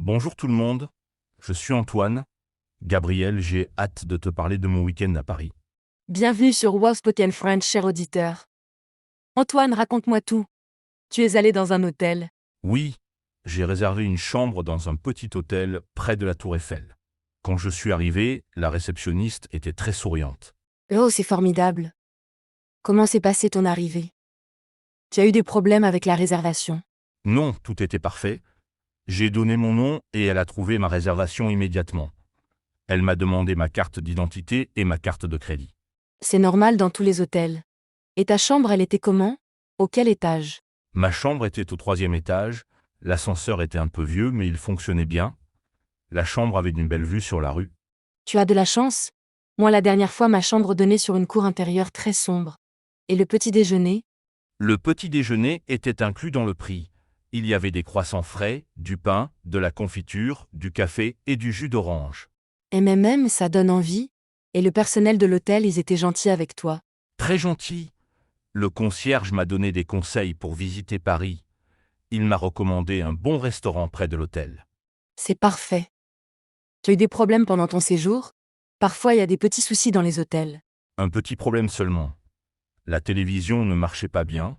Bonjour tout le monde, je suis Antoine. Gabriel, j'ai hâte de te parler de mon week-end à Paris. Bienvenue sur Wow Spoken French, cher auditeur. Antoine, raconte-moi tout. Tu es allé dans un hôtel. Oui, j'ai réservé une chambre dans un petit hôtel près de la Tour Eiffel. Quand je suis arrivé, la réceptionniste était très souriante. Oh, c'est formidable. Comment s'est passée ton arrivée? Tu as eu des problèmes avec la réservation? Non, tout était parfait. J'ai donné mon nom et elle a trouvé ma réservation immédiatement. Elle m'a demandé ma carte d'identité et ma carte de crédit. C'est normal dans tous les hôtels. Et ta chambre, elle était comment? Au quel étage? Ma chambre était au 3e étage, l'ascenseur était un peu vieux mais il fonctionnait bien. La chambre avait une belle vue sur la rue. Tu as de la chance? Moi, la dernière fois, ma chambre donnait sur une cour intérieure très sombre. Et le petit déjeuner? Le petit déjeuner était inclus dans le prix. Il y avait des croissants frais, du pain, de la confiture, du café et du jus d'orange. MMM, ça donne envie. Et le personnel de l'hôtel, ils étaient gentils avec toi. Très gentil. Le concierge m'a donné des conseils pour visiter Paris. Il m'a recommandé un bon restaurant près de l'hôtel. C'est parfait. Tu as eu des problèmes pendant ton séjour? Parfois, il y a des petits soucis dans les hôtels. Un petit problème seulement. La télévision ne marchait pas bien.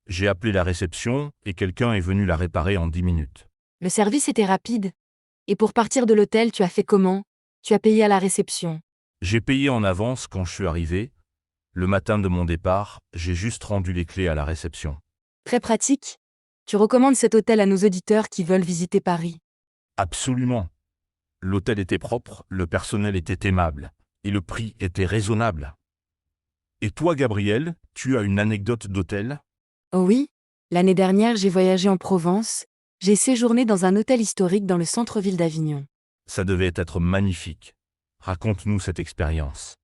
J'ai appelé la réception et quelqu'un est venu la réparer en 10 minutes. Le service était rapide. Et pour partir de l'hôtel, tu as fait comment? Tu as payé à la réception. J'ai payé en avance quand je suis arrivé. Le matin de mon départ, j'ai juste rendu les clés à la réception. Très pratique. Tu recommandes cet hôtel à nos auditeurs qui veulent visiter Paris. Absolument. L'hôtel était propre, le personnel était aimable, et le prix était raisonnable. Et toi, Gabriel, tu as une anecdote d'hôtel? Oh oui, l'année dernière, j'ai voyagé en Provence. J'ai séjourné dans un hôtel historique dans le centre-ville d'Avignon. Ça devait être magnifique. Raconte-nous cette expérience.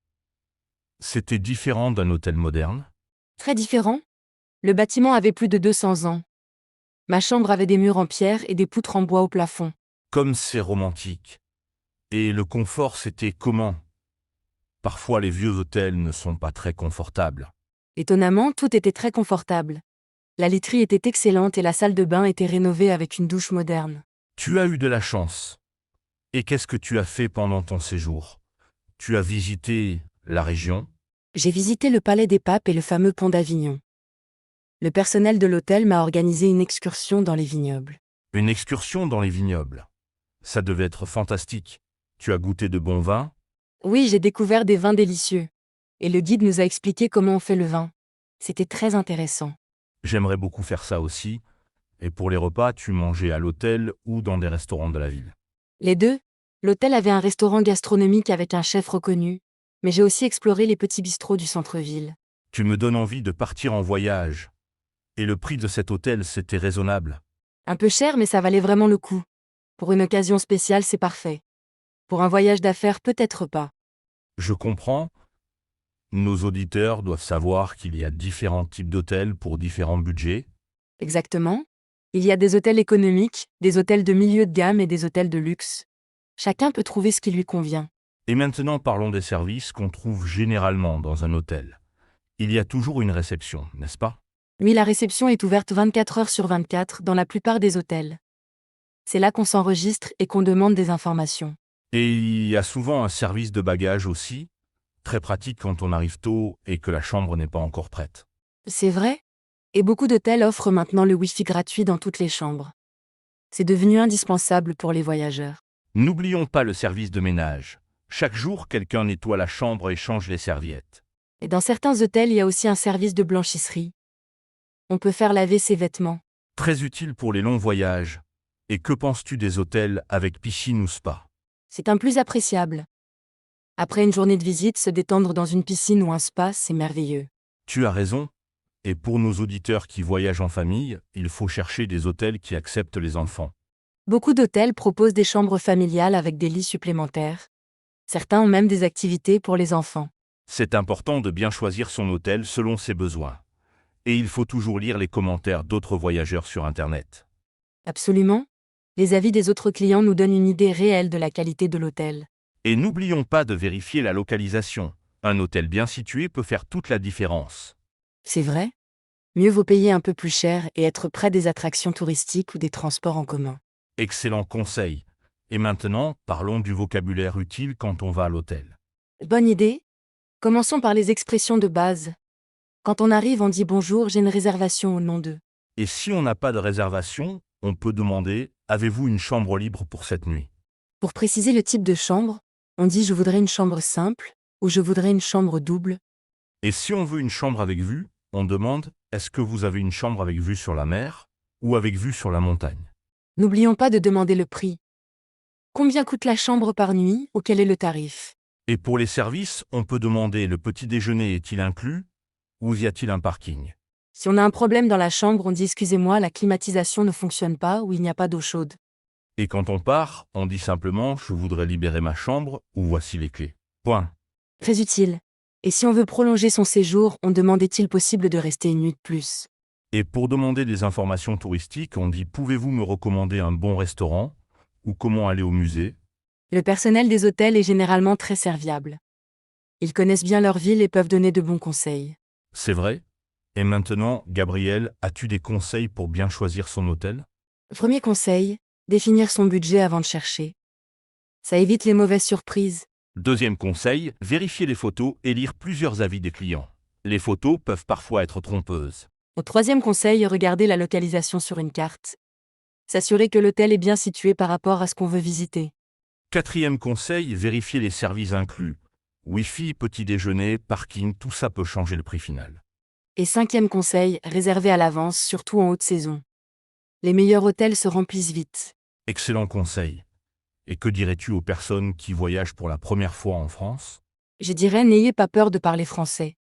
C'était différent d'un hôtel moderne? Très différent. Le bâtiment avait plus de 200 ans. Ma chambre avait des murs en pierre et des poutres en bois au plafond. Comme c'est romantique. Et le confort, c'était comment? Parfois, les vieux hôtels ne sont pas très confortables. Étonnamment, tout était très confortable. La literie était excellente et la salle de bain était rénovée avec une douche moderne. Tu as eu de la chance. Et qu'est-ce que tu as fait pendant ton séjour? Tu as visité la région? J'ai visité le Palais des Papes et le fameux pont d'Avignon. Le personnel de l'hôtel m'a organisé une excursion dans les vignobles. Une excursion dans les vignobles. Ça devait être fantastique. Tu as goûté de bons vins? Oui, j'ai découvert des vins délicieux. Et le guide nous a expliqué comment on fait le vin. C'était très intéressant. J'aimerais beaucoup faire ça aussi. Et pour les repas, tu mangeais à l'hôtel ou dans des restaurants de la ville. Les deux, l'hôtel avait un restaurant gastronomique avec un chef reconnu, mais j'ai aussi exploré les petits bistrots du centre-ville. Tu me donnes envie de partir en voyage. Et le prix de cet hôtel, c'était raisonnable. Un peu cher, mais ça valait vraiment le coup. Pour une occasion spéciale, c'est parfait. Pour un voyage d'affaires, peut-être pas. Je comprends. Nos auditeurs doivent savoir qu'il y a différents types d'hôtels pour différents budgets. Exactement. Il y a des hôtels économiques, des hôtels de milieu de gamme et des hôtels de luxe. Chacun peut trouver ce qui lui convient. Et maintenant, parlons des services qu'on trouve généralement dans un hôtel. Il y a toujours une réception, n'est-ce pas? Oui, la réception est ouverte 24 heures sur 24 dans la plupart des hôtels. C'est là qu'on s'enregistre et qu'on demande des informations. Et il y a souvent un service de bagages aussi, très pratique quand on arrive tôt et que la chambre n'est pas encore prête. C'est vrai? Et beaucoup d'hôtels offrent maintenant le Wi-Fi gratuit dans toutes les chambres. C'est devenu indispensable pour les voyageurs. N'oublions pas le service de ménage. Chaque jour, quelqu'un nettoie la chambre et change les serviettes. Et dans certains hôtels, il y a aussi un service de blanchisserie. On peut faire laver ses vêtements. Très utile pour les longs voyages. Et que penses-tu des hôtels avec piscine ou spa? C'est un plus appréciable. Après une journée de visite, se détendre dans une piscine ou un spa, c'est merveilleux. Tu as raison. Et pour nos auditeurs qui voyagent en famille, il faut chercher des hôtels qui acceptent les enfants. Beaucoup d'hôtels proposent des chambres familiales avec des lits supplémentaires. Certains ont même des activités pour les enfants. C'est important de bien choisir son hôtel selon ses besoins. Et il faut toujours lire les commentaires d'autres voyageurs sur Internet. Absolument. Les avis des autres clients nous donnent une idée réelle de la qualité de l'hôtel. Et n'oublions pas de vérifier la localisation. Un hôtel bien situé peut faire toute la différence. C'est vrai? Mieux vaut payer un peu plus cher et être près des attractions touristiques ou des transports en commun. Excellent conseil. Et maintenant, parlons du vocabulaire utile quand on va à l'hôtel. Bonne idée. Commençons par les expressions de base. Quand on arrive, on dit bonjour, j'ai une réservation au nom de. Et si on n'a pas de réservation, on peut demander « Avez-vous une chambre libre pour cette nuit ?» Pour préciser le type de chambre, on dit je voudrais une chambre simple ou je voudrais une chambre double. Et si on veut une chambre avec vue, on demande « Est-ce que vous avez une chambre avec vue sur la mer ou avec vue sur la montagne ?» N'oublions pas de demander le prix. Combien coûte la chambre par nuit ou quel est le tarif? Et pour les services, on peut demander « Le petit déjeuner est-il inclus ou y a-t-il un parking ?» Si on a un problème dans la chambre, on dit excusez-moi, la climatisation ne fonctionne pas ou il n'y a pas d'eau chaude. Et quand on part, on dit simplement « Je voudrais libérer ma chambre ou voici les clés. » Point. Très utile. Et si on veut prolonger son séjour, on demande est-il possible de rester une nuit de plus? Et pour demander des informations touristiques, on dit « Pouvez-vous me recommander un bon restaurant ou comment aller au musée ?» Le personnel des hôtels est généralement très serviable. Ils connaissent bien leur ville et peuvent donner de bons conseils. C'est vrai. Et maintenant, Gabriel, as-tu des conseils pour bien choisir son hôtel? Premier conseil, définir son budget avant de chercher. Ça évite les mauvaises surprises. Deuxième conseil, vérifier les photos et lire plusieurs avis des clients. Les photos peuvent parfois être trompeuses. Au troisième conseil, regarder la localisation sur une carte. S'assurer que l'hôtel est bien situé par rapport à ce qu'on veut visiter. Quatrième conseil, vérifier les services inclus. Wi-Fi, petit déjeuner, parking, tout ça peut changer le prix final. Et cinquième conseil, réserver à l'avance, surtout en haute saison. Les meilleurs hôtels se remplissent vite. Excellent conseil. Et que dirais-tu aux personnes qui voyagent pour la première fois en France? Je dirais n'ayez pas peur de parler français.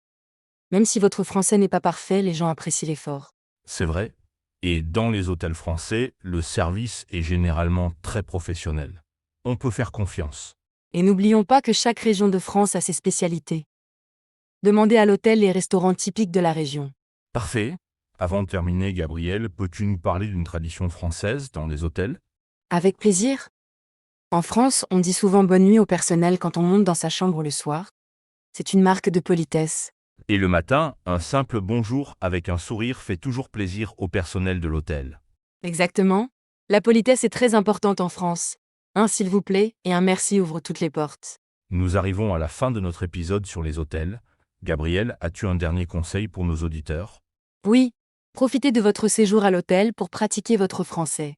Même si votre français n'est pas parfait, les gens apprécient l'effort. C'est vrai. Et dans les hôtels français, le service est généralement très professionnel. On peut faire confiance. Et n'oublions pas que chaque région de France a ses spécialités. Demandez à l'hôtel les restaurants typiques de la région. Parfait. Avant de terminer, Gabriel, peux-tu nous parler d'une tradition française dans les hôtels? Avec plaisir. En France, on dit souvent bonne nuit au personnel quand on monte dans sa chambre le soir. C'est une marque de politesse. Et le matin, un simple bonjour avec un sourire fait toujours plaisir au personnel de l'hôtel. Exactement. La politesse est très importante en France. Un s'il vous plaît et un merci ouvre toutes les portes. Nous arrivons à la fin de notre épisode sur les hôtels. Gabriel, as-tu un dernier conseil pour nos auditeurs? Oui, profitez de votre séjour à l'hôtel pour pratiquer votre français.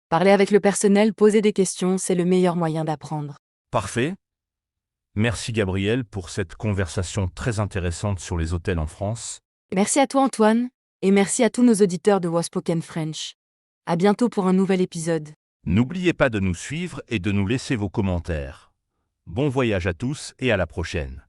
Parler avec le personnel, poser des questions, c'est le meilleur moyen d'apprendre. Parfait. Merci Gabriel pour cette conversation très intéressante sur les hôtels en France. Merci à toi Antoine, et merci à tous nos auditeurs de Waspoken French. À bientôt pour un nouvel épisode. N'oubliez pas de nous suivre et de nous laisser vos commentaires. Bon voyage à tous et à la prochaine.